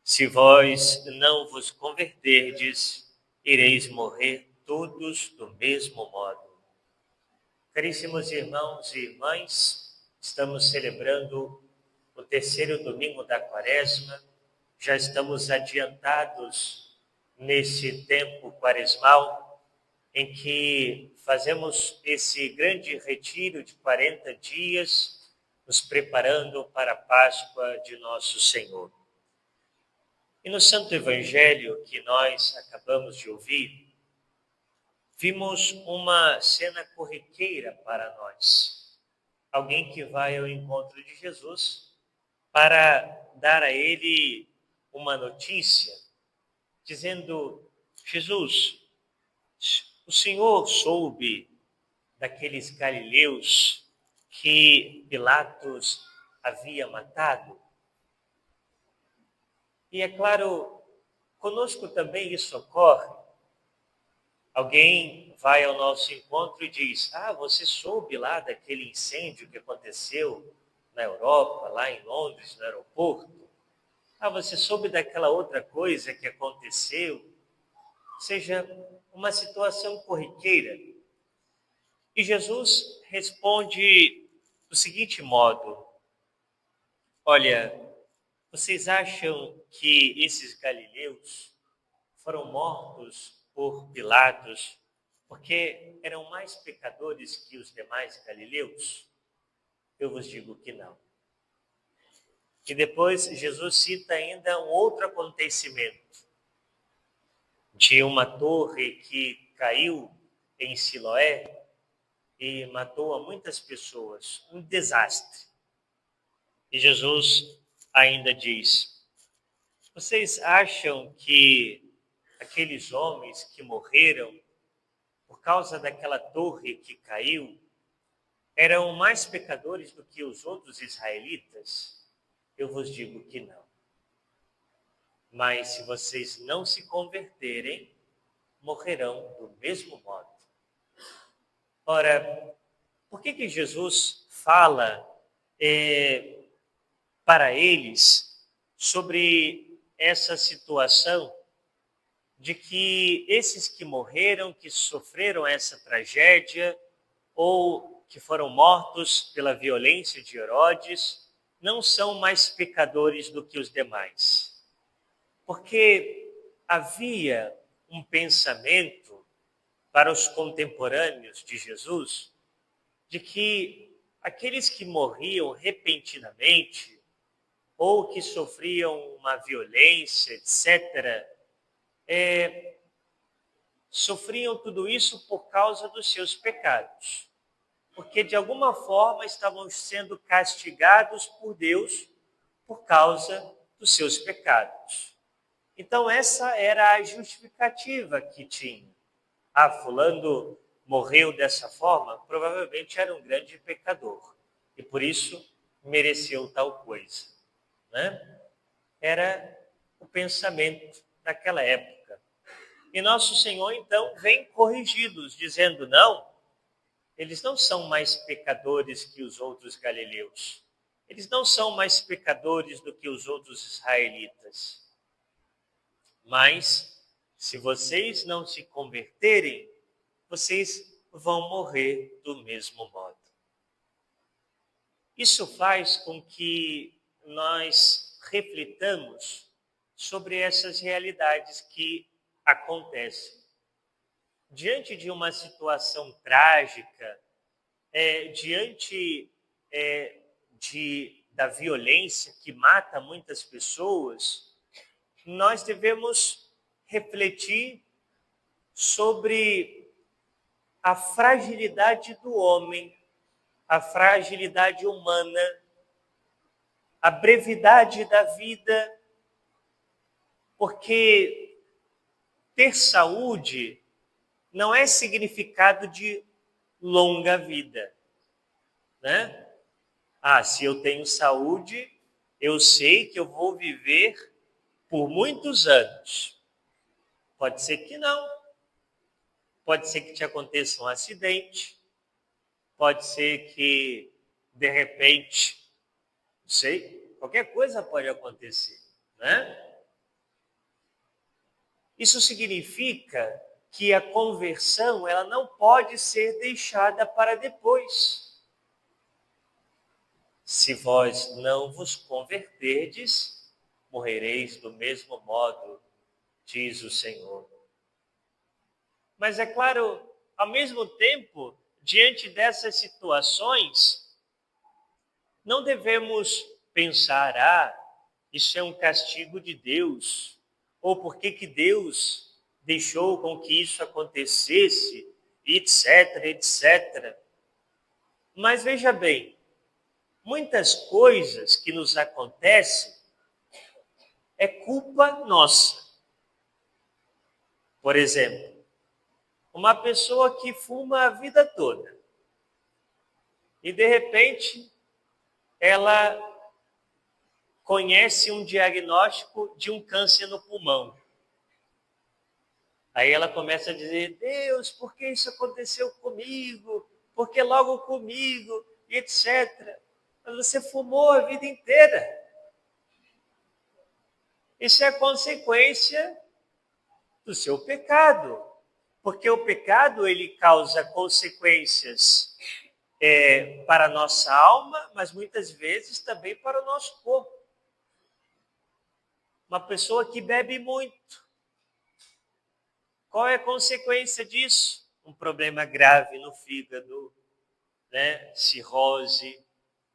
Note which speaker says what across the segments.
Speaker 1: Se vós não vos converterdes, ireis morrer todos do mesmo modo. Caríssimos irmãos e irmãs, estamos celebrando o terceiro domingo da Quaresma, já estamos adiantados nesse tempo quaresmal, em que fazemos esse grande retiro de 40 dias, nos preparando para a Páscoa de nosso Senhor. E no Santo Evangelho que nós acabamos de ouvir, vimos uma cena corriqueira para nós. Alguém que vai ao encontro de Jesus para dar a ele uma notícia, dizendo: Jesus, o Senhor soube daqueles galileus que Pilatos havia matado? E é claro, conosco também isso ocorre. Alguém vai ao nosso encontro e diz: você soube lá daquele incêndio que aconteceu na Europa, lá em Londres, no aeroporto? Você soube daquela outra coisa que aconteceu? Ou seja, uma situação corriqueira. E Jesus responde do seguinte modo: olha, vocês acham que esses galileus foram mortos por Pilatos porque eram mais pecadores que os demais galileus? Eu vos digo que não. E depois Jesus cita ainda um outro acontecimento de uma torre que caiu em Siloé e matou a muitas pessoas, um desastre. E Jesus ainda diz: vocês acham que aqueles homens que morreram por causa daquela torre que caiu eram mais pecadores do que os outros israelitas? Eu vos digo que não. Mas se vocês não se converterem, morrerão do mesmo modo. Ora, por que Jesus fala para eles sobre essa situação de que esses que morreram, que sofreram essa tragédia, ou que foram mortos pela violência de Herodes, não são mais pecadores do que os demais? Porque havia um pensamento para os contemporâneos de Jesus de que aqueles que morriam repentinamente ou que sofriam uma violência, etc., sofriam tudo isso por causa dos seus pecados, porque de alguma forma estavam sendo castigados por Deus por causa dos seus pecados. Então essa era a justificativa que tinha. Fulano morreu dessa forma, provavelmente era um grande pecador e por isso mereceu tal coisa, né? Era o pensamento daquela época. E nosso Senhor, então, vem corrigi-los, dizendo: não, eles não são mais pecadores que os outros galileus. Eles não são mais pecadores do que os outros israelitas. Mas, se vocês não se converterem, vocês vão morrer do mesmo modo. Isso faz com que nós reflitamos sobre essas realidades que acontecem. Diante de uma situação trágica, diante da violência que mata muitas pessoas, nós devemos refletir sobre a fragilidade do homem, a fragilidade humana, a brevidade da vida, porque ter saúde não é significado de longa vida, né? Se eu tenho saúde, eu sei que eu vou viver por muitos anos. Pode ser que não. Pode ser que te aconteça um acidente. Pode ser que, de repente, não sei, qualquer coisa pode acontecer, né? Isso significa que a conversão ela não pode ser deixada para depois. Se vós não vos converterdes, morrereis do mesmo modo, diz o Senhor. Mas é claro, ao mesmo tempo, diante dessas situações, não devemos pensar, isso é um castigo de Deus, ou por que Deus deixou com que isso acontecesse, etc, etc. Mas veja bem, muitas coisas que nos acontecem é culpa nossa. Por exemplo, uma pessoa que fuma a vida toda e de repente ela conhece um diagnóstico de um câncer no pulmão. Aí ela começa a dizer, Deus, por que isso aconteceu comigo? Por que logo comigo? E etc. Mas você fumou a vida inteira. Isso é consequência do seu pecado. Porque o pecado, ele causa consequências para a nossa alma, mas muitas vezes também para o nosso corpo. Uma pessoa que bebe muito, qual é a consequência disso? Um problema grave no fígado, cirrose,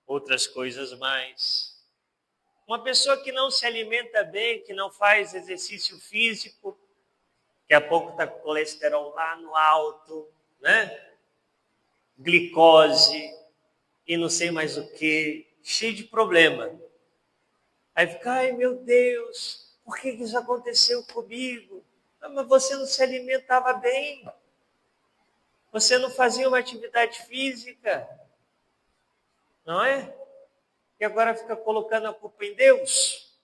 Speaker 1: outras coisas mais. Uma pessoa que não se alimenta bem, que não faz exercício físico, daqui a pouco está com colesterol lá no alto, glicose e não sei mais o que, cheio de problema. Aí fica, ai meu Deus, por que isso aconteceu comigo? Mas você não se alimentava bem, você não fazia uma atividade física, não é? E agora fica colocando a culpa em Deus.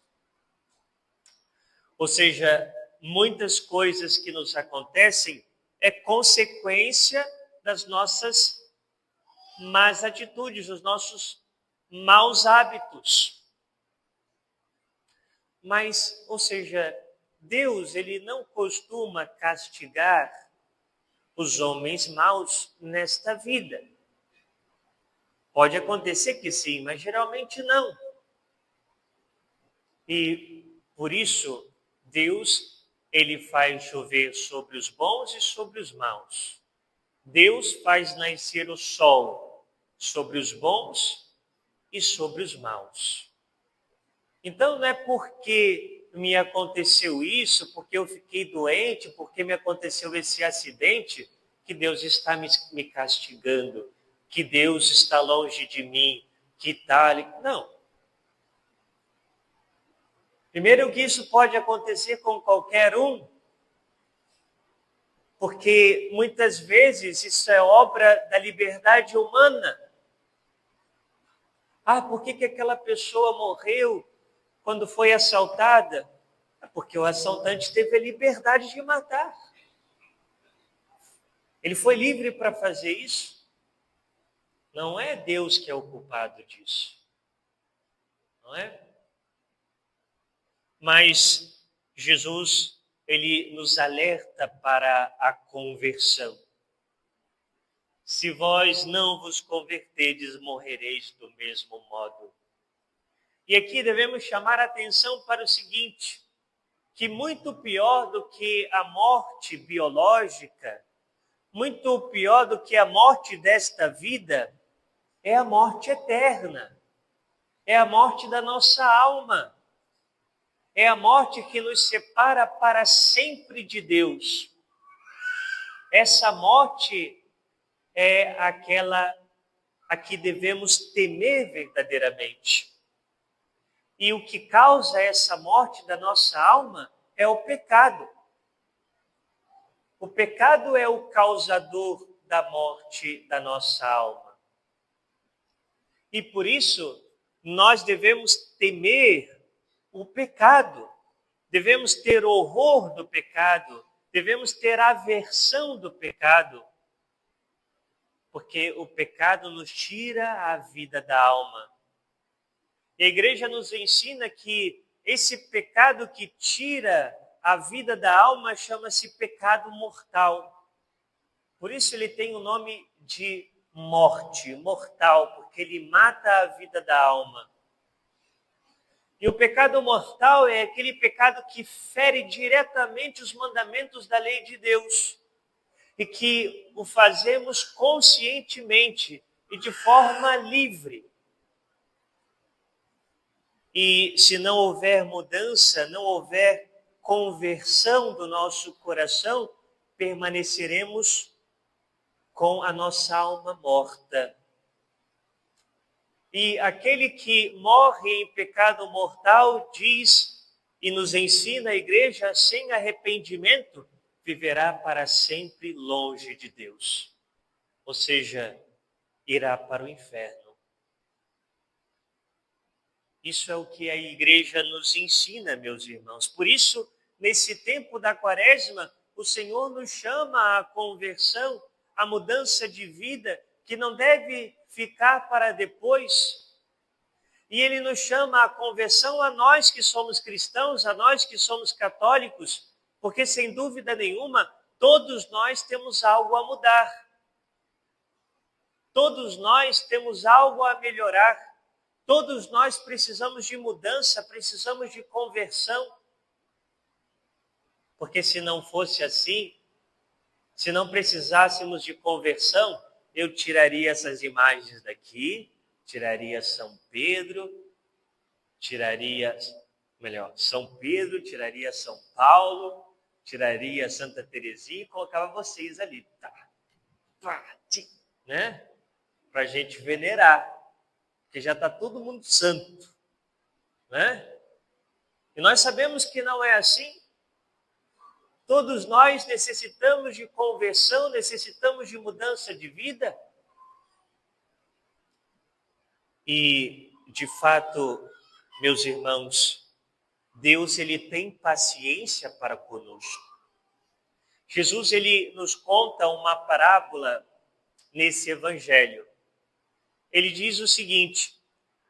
Speaker 1: Ou seja, muitas coisas que nos acontecem é consequência das nossas más atitudes, dos nossos maus hábitos. Mas, ou seja, Deus, ele não costuma castigar os homens maus nesta vida. Pode acontecer que sim, mas geralmente não. E por isso, Deus, ele faz chover sobre os bons e sobre os maus. Deus faz nascer o sol sobre os bons e sobre os maus. Então, não é porque me aconteceu isso, porque eu fiquei doente, porque me aconteceu esse acidente, que Deus está me castigando, que Deus está longe de mim, que tal. Não. Primeiro que isso pode acontecer com qualquer um, porque muitas vezes isso é obra da liberdade humana. Por que aquela pessoa morreu quando foi assaltada? Porque o assaltante teve a liberdade de matar. Ele foi livre para fazer isso. Não é Deus que é o culpado disso. Não é? Mas Jesus, ele nos alerta para a conversão. Se vós não vos converterdes, morrereis do mesmo modo. E aqui devemos chamar a atenção para o seguinte, que muito pior do que a morte biológica, muito pior do que a morte desta vida, é a morte eterna, é a morte da nossa alma, é a morte que nos separa para sempre de Deus. Essa morte é aquela a que devemos temer verdadeiramente. E o que causa essa morte da nossa alma é o pecado. O pecado é o causador da morte da nossa alma. E por isso, nós devemos temer o pecado. Devemos ter horror do pecado. Devemos ter aversão do pecado. Porque o pecado nos tira a vida da alma. E a igreja nos ensina que esse pecado que tira a vida da alma chama-se pecado mortal. Por isso ele tem o nome de morte, mortal, porque ele mata a vida da alma. E o pecado mortal é aquele pecado que fere diretamente os mandamentos da lei de Deus e que o fazemos conscientemente e de forma livre. E se não houver mudança, não houver conversão do nosso coração, permaneceremos com a nossa alma morta. E aquele que morre em pecado mortal diz e nos ensina a igreja, sem arrependimento, viverá para sempre longe de Deus. Ou seja, irá para o inferno. Isso é o que a igreja nos ensina, meus irmãos. Por isso, nesse tempo da quaresma, o Senhor nos chama à conversão, à mudança de vida, que não deve ficar para depois. E Ele nos chama à conversão a nós que somos cristãos, a nós que somos católicos, porque sem dúvida nenhuma, todos nós temos algo a mudar. Todos nós temos algo a melhorar. Todos nós precisamos de mudança, precisamos de conversão. Porque se não fosse assim, se não precisássemos de conversão, eu tiraria essas imagens daqui, tiraria São Pedro, tiraria São Paulo, tiraria Santa Teresinha e colocava vocês ali, né? Para a gente venerar. Porque já está todo mundo santo, né? E nós sabemos que não é assim. Todos nós necessitamos de conversão, necessitamos de mudança de vida. E, de fato, meus irmãos, Deus ele tem paciência para conosco. Jesus ele nos conta uma parábola nesse evangelho. Ele diz o seguinte: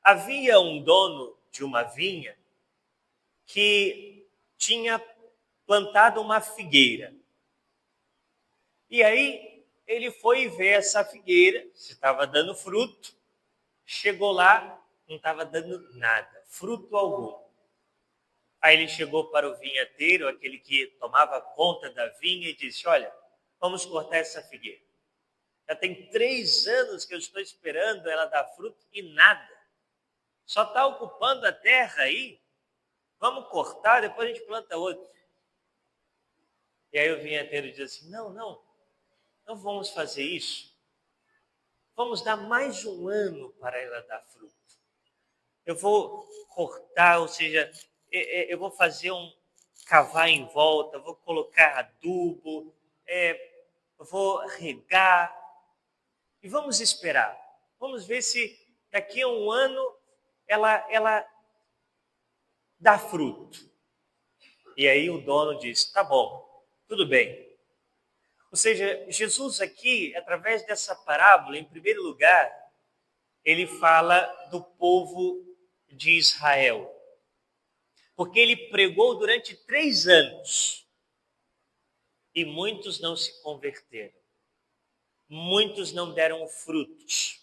Speaker 1: havia um dono de uma vinha que tinha plantado uma figueira. E aí ele foi ver essa figueira, se estava dando fruto. Chegou lá, não estava dando nada, fruto algum. Aí ele chegou para o vinhateiro, aquele que tomava conta da vinha, e disse: olha, vamos cortar essa figueira. Já tem 3 anos que eu estou esperando ela dar fruto e nada. Só está ocupando a terra aí. Vamos cortar, depois a gente planta outra. E aí o vinhateiro diz assim: não vamos fazer isso. Vamos dar mais 1 ano para ela dar fruto. Eu vou cortar, ou seja, eu vou fazer cavar em volta, vou colocar adubo, vou regar. E vamos esperar. Vamos ver se daqui a 1 ano ela dá fruto. E aí o dono diz: tá bom, tudo bem. Ou seja, Jesus aqui, através dessa parábola, em primeiro lugar, ele fala do povo de Israel. Porque ele pregou durante 3 anos. E muitos não se converteram. Muitos não deram frutos.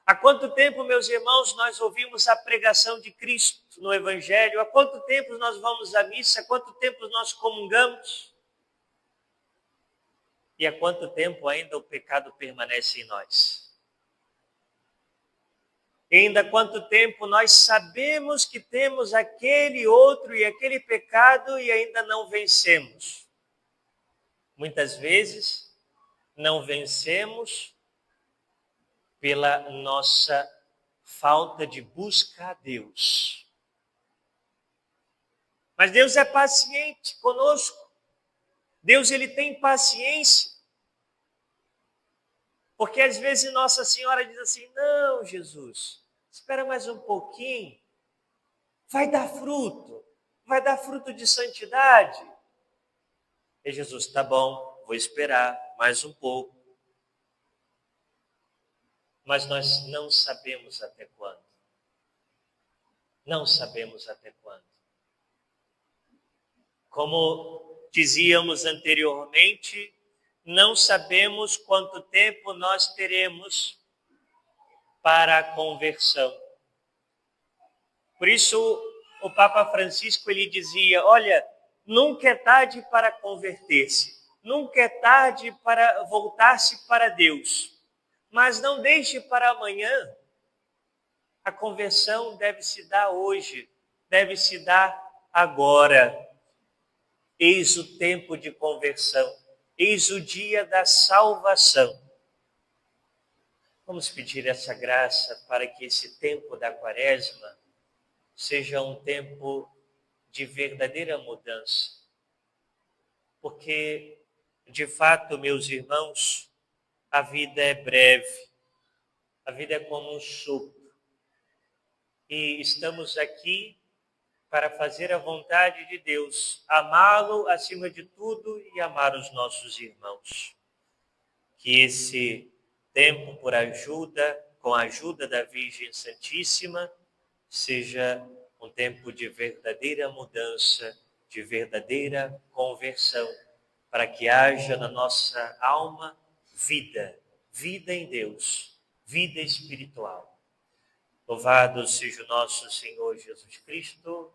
Speaker 1: Há quanto tempo, meus irmãos, nós ouvimos a pregação de Cristo no Evangelho? Há quanto tempo nós vamos à missa? Há quanto tempo nós comungamos? E há quanto tempo ainda o pecado permanece em nós? E ainda há quanto tempo nós sabemos que temos aquele outro e aquele pecado e ainda não vencemos? Muitas vezes não vencemos pela nossa falta de busca a Deus. Mas Deus é paciente conosco. Deus ele tem paciência. Porque às vezes Nossa Senhora diz assim: não, Jesus, espera mais um pouquinho. Vai dar fruto de santidade. E Jesus: tá bom, vou esperar mais um pouco. Mas nós não sabemos até quando. Não sabemos até quando. Como dizíamos anteriormente, não sabemos quanto tempo nós teremos para a conversão. Por isso, o Papa Francisco ele dizia, olha, nunca é tarde para converter-se, nunca é tarde para voltar-se para Deus, mas não deixe para amanhã. A conversão deve se dar hoje, deve se dar agora. Eis o tempo de conversão, eis o dia da salvação. Vamos pedir essa graça para que esse tempo da Quaresma seja um tempo de verdadeira mudança. Porque, de fato, meus irmãos, a vida é breve, a vida é como um sopro. E estamos aqui para fazer a vontade de Deus, amá-lo acima de tudo e amar os nossos irmãos. Que esse tempo, com a ajuda da Virgem Santíssima, seja um tempo de verdadeira mudança, de verdadeira conversão, para que haja na nossa alma vida em Deus, vida espiritual. Louvado seja o nosso Senhor Jesus Cristo.